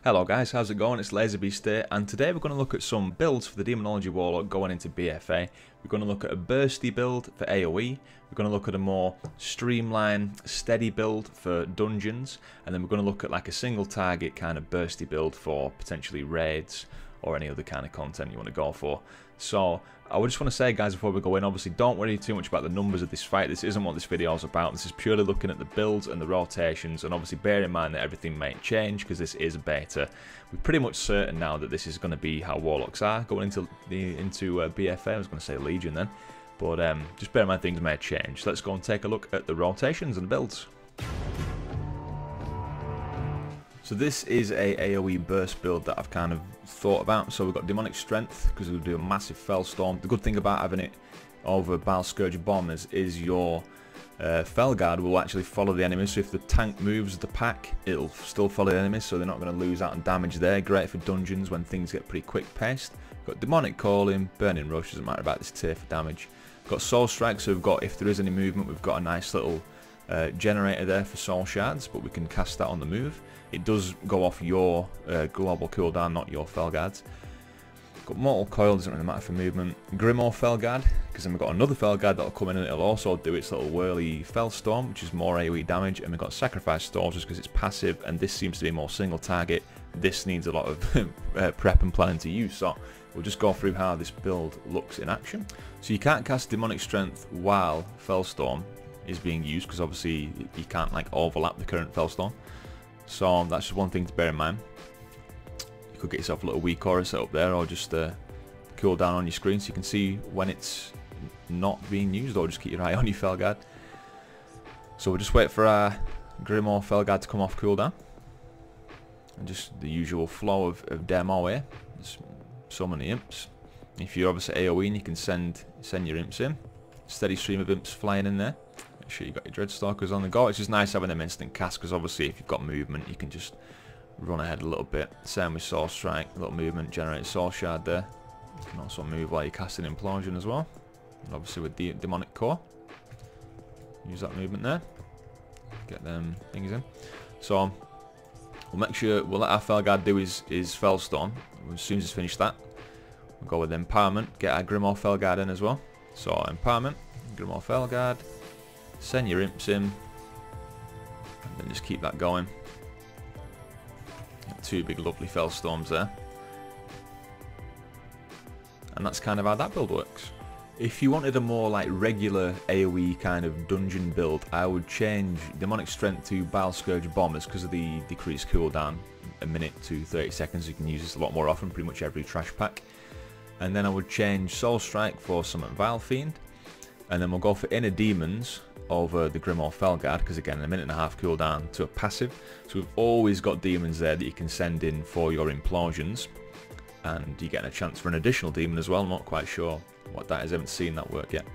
Hello guys, how's it going? It's LaserBeast here, and today we're going to look at some builds for the Demonology Warlock going into BFA. We're going to look at a bursty build for AoE, we're going to look at a more streamlined, steady build for dungeons, and then we're going to look at like a single target kind of bursty build for potentially raids or any other kind of content you want to go for. So I would just want to say, guys, before we go in, obviously don't worry too much about the numbers of this fight. This isn't what this video is about. This is purely looking at the builds and the rotations, and obviously bear in mind that everything may change because this is a beta. We're pretty much certain now that this is going to be how Warlocks are going into BFA. I was going to say Legion then, but just bear in mind things may change. So let's go and take a look at the rotations and builds. So this is a AoE Burst build that I've kind of thought about. So we've got Demonic Strength because we'll do a massive Fellstorm. The good thing about having it over Bile Scourge Bombers is your Felguard will actually follow the enemy. So if the tank moves the pack, it'll still follow the enemy, so they're not going to lose out on damage there. Great for dungeons when things get pretty quick paced. Got Demonic Calling, Burning Rush, doesn't matter about this tier for damage. Got Soul Strike, so we've got, if there is any movement, we've got a nice little generator there for soul shards, but we can cast that on the move. It does go off your global cooldown, not your Felguards. Got Mortal Coil, doesn't really matter for movement. Grimoire Felguard, because then we've got another Felguard that'll come in and it'll also do its little whirly Fellstorm, which is more AoE damage. And we've got Sacrifice Storms just because it's passive, and this seems to be more single target. This needs a lot of prep and planning to use, so we'll just go through how this build looks in action. So you can't cast Demonic Strength while Fellstorm is being used, because obviously you can't like overlap the current Fellstorm. So that's just one thing to bear in mind. You could get yourself a little weak aura set up there, or just cool down on your screen so you can see when it's not being used, or just keep your eye on your Felguard. So we'll just wait for our Grimoire Felguard to come off cooldown. And just the usual flow of demo here. There's so many imps. If you're obviously AoE, and you can send your imps in. Steady stream of imps flying in there. Make sure you got your Dreadstalkers on the go. It's just nice having them instant cast, because obviously if you've got movement, you can just run ahead a little bit. Same with Soul Strike, a little movement, generate a Soul Shard there. You can also move while you're casting Implosion as well. And obviously with the Demonic Core, use that movement there. Get them things in. So we'll make sure we'll let our Felguard do his Fellstorm. As soon as he's finished that, we'll go with Empowerment, get our Grimoire Felguard in as well. So Empowerment, Grimoire Felguard, send your imps in, and then just keep that going. Two big lovely Fellstorms there. And that's kind of how that build works. If you wanted a more like regular AoE kind of dungeon build, I would change Demonic Strength to Bile Scourge Bombers because of the decreased cooldown, a minute to 30 seconds. You can use this a lot more often, pretty much every trash pack. And then I would change Soul Strike for Summon Vile Fiend. And then we'll go for Inner Demons over the Grimoire Felguard, because again, a minute and a half cooldown to a passive. So we've always got demons there that you can send in for your implosions. And you're getting a chance for an additional demon as well. I'm not quite sure what that is, I haven't seen that work yet.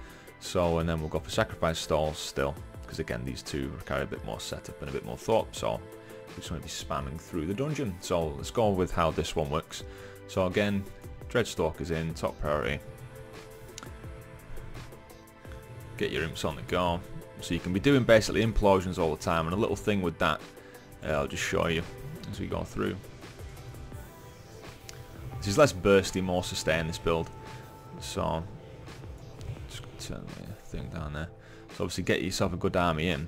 So, and then we'll go for Sacrifice Stalls still, because again, these two require a bit more setup and a bit more thought. So we just want to be spamming through the dungeon. So let's go with how this one works. So again, Dreadstalkers in, top priority. Get your imps on the go. So you can be doing basically implosions all the time, and a little thing with that, I'll just show you as we go through. This is less bursty, more sustain, this build. So just turn the thing down there. So obviously get yourself a good army in.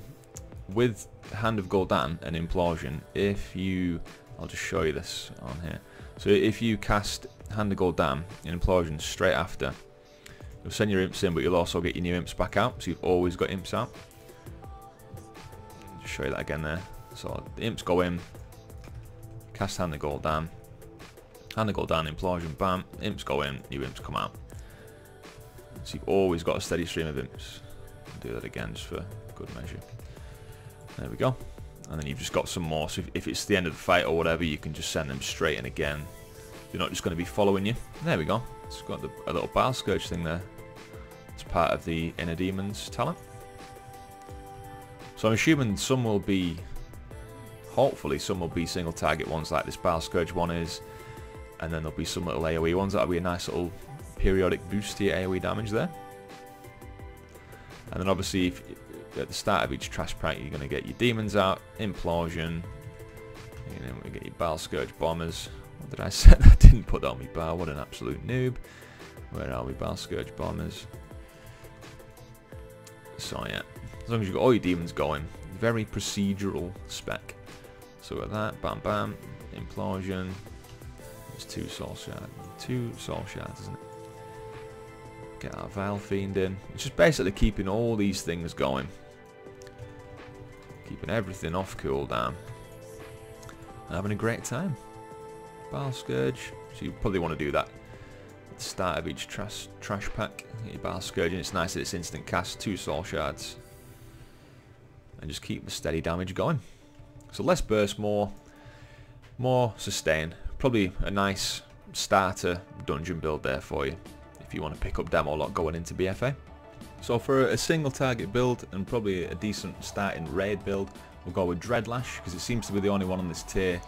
With Hand of Gul'dan and Implosion, if you, I'll just show you this on here. So if you cast Hand of Gul'dan and Implosion straight after, you'll send your imps in, but you'll also get your new imps back out, so you've always got imps out. Just show you that again there. So the imps go in, cast Hand of Gul'dan, Implosion, bam, imps go in, new imps come out. So you've always got a steady stream of imps. I'll do that again just for good measure. There we go. And then you've just got some more, so if it's the end of the fight or whatever, you can just send them straight in again. They're not just going to be following you. There we go. It's got a little Bile Scourge thing there. It's part of the Inner Demons talent. So I'm assuming some will be, hopefully some will be single target ones like this Bile Scourge one is. And then there'll be some little AoE ones. That'll be a nice little periodic boost to your AoE damage there. And then obviously at the start of each trash pack, you're going to get your demons out, Implosion, And then we get your Battle Scourge Bombers. What did I say? I didn't put that on my bar. What an absolute noob. Where are we? Battle Scourge Bombers. So yeah, as long as you've got all your demons going, very procedural spec. So with that, bam bam, implosion. There's 2 soul shards. 2 soul shards, isn't it? Get our Vile Fiend in. It's just basically keeping all these things going. Keeping everything off cooldown. And having a great time. Battle Scourge. So you probably want to do that at the start of each trash pack. Get your Battle Scourge, and it's nice that it's instant cast. 2 soul shards. And just keep the steady damage going. So less burst, more sustain. Probably a nice starter dungeon build there for you if you want to pick up Demolock going into BFA. So for a single target build and probably a decent starting raid build, we'll go with Dreadlash because it seems to be the only one on this tier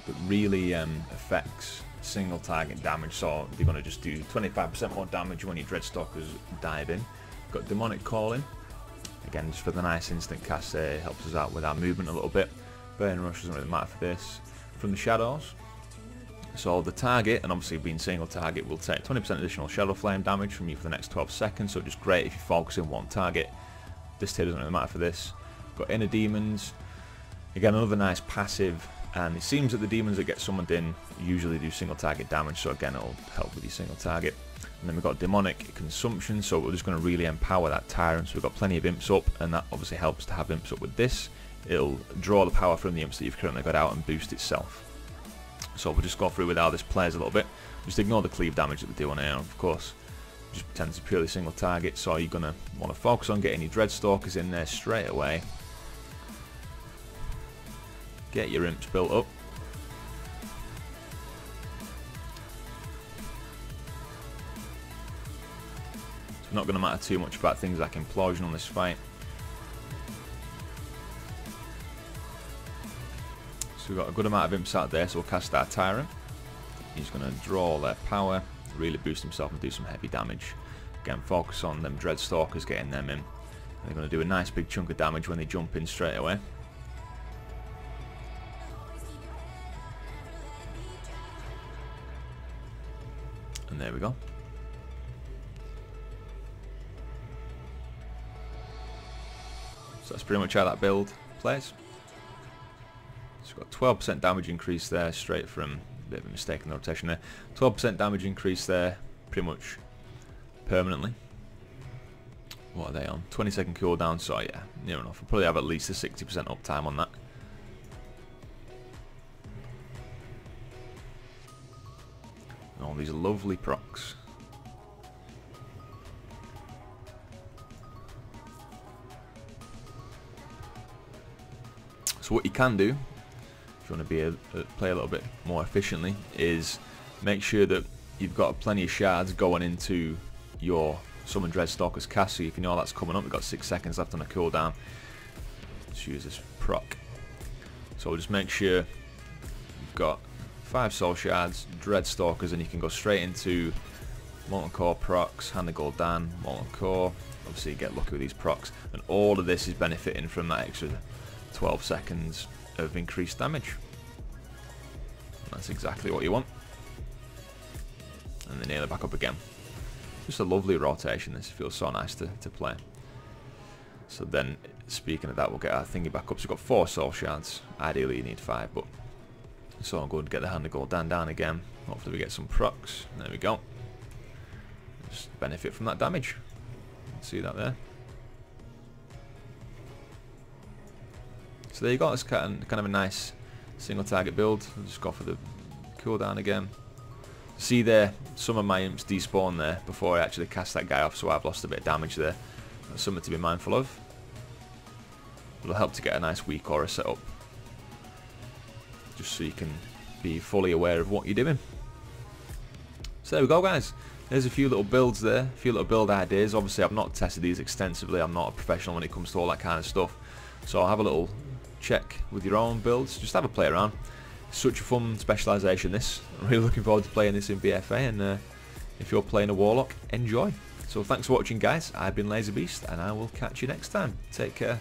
that really affects single target damage. So they're going to just do 25% more damage when your Dreadstalkers dive in. Got Demonic Calling. Again, just for the nice instant cast there, it helps us out with our movement a little bit. Burn Rush doesn't really matter for this. From the Shadows. So the target, and obviously being single target, will take 20% additional Shadow Flame damage from you for the next 12 seconds, so just great if you focus in one target. This tier doesn't really matter for this. Got Inner Demons. Again, another nice passive, and it seems that the demons that get summoned in usually do single target damage, so again it'll help with your single target. And then we've got Demonic Consumption, so we're just going to really empower that Tyrant, so we've got plenty of imps up, and that obviously helps to have imps up with this. It'll draw the power from the imps that you've currently got out and boost itself. So we'll just go through with how this plays a little bit. Just ignore the cleave damage that we do on here, of course. Just pretend it's a purely single target, so you're going to want to focus on getting your Dreadstalkers in there straight away. Get your imps built up. It's not going to matter too much about things like implosion on this fight. So we've got a good amount of imps out there, so we'll cast our Tyrant. He's going to draw all their power, really boost himself and do some heavy damage. Again, focus on them Dreadstalkers, getting them in. And they're going to do a nice big chunk of damage when they jump in straight away. And there we go. So that's pretty much how that build plays. So we've got 12% damage increase there, straight from a bit of a mistake in the rotation there. 12% damage increase there, pretty much permanently. What are they on? 20-second cooldown, so yeah, near enough. We'll probably have at least a 60% uptime on that. And all these lovely procs. So what you can do, if you want to play a little bit more efficiently, is make sure that you've got plenty of shards going into your Summon Dreadstalker's cast, so if you know that's coming up, we've got 6 seconds left on a cooldown. Let's use this proc. So we'll just make sure you've got 5 soul shards, Dreadstalkers, and you can go straight into Molten Core procs, Hand of Gul'dan, Molten Core. Obviously you get lucky with these procs, and all of this is benefiting from that extra 12 seconds of increased damage. And that's exactly what you want. And then nearly back up again. Just a lovely rotation. This feels so nice to play. So then, speaking of that, we'll get our thingy back up. So we've got 4 soul shards. Ideally you need 5, but it's all good. Get the Hand of Gul'dan down again. Hopefully we get some procs. There we go. Just benefit from that damage. See that there? So there you go. It's kind of a nice single target build. I'll just go for the cooldown again. See there, some of my imps despawn there before I actually cast that guy off, so I've lost a bit of damage there. That's something to be mindful of. It'll help to get a nice weak aura set up, just so you can be fully aware of what you're doing. So there we go, guys. There's a few little builds there, a few little build ideas. Obviously I've not tested these extensively. I'm not a professional when it comes to all that kind of stuff. So I'll have a little check with your own builds. Just have a play around. Such a fun specialisation this. I'm really looking forward to playing this in BFA, and if you're playing a Warlock, enjoy. So thanks for watching, guys. I've been LaserBeast, and I will catch you next time. Take care.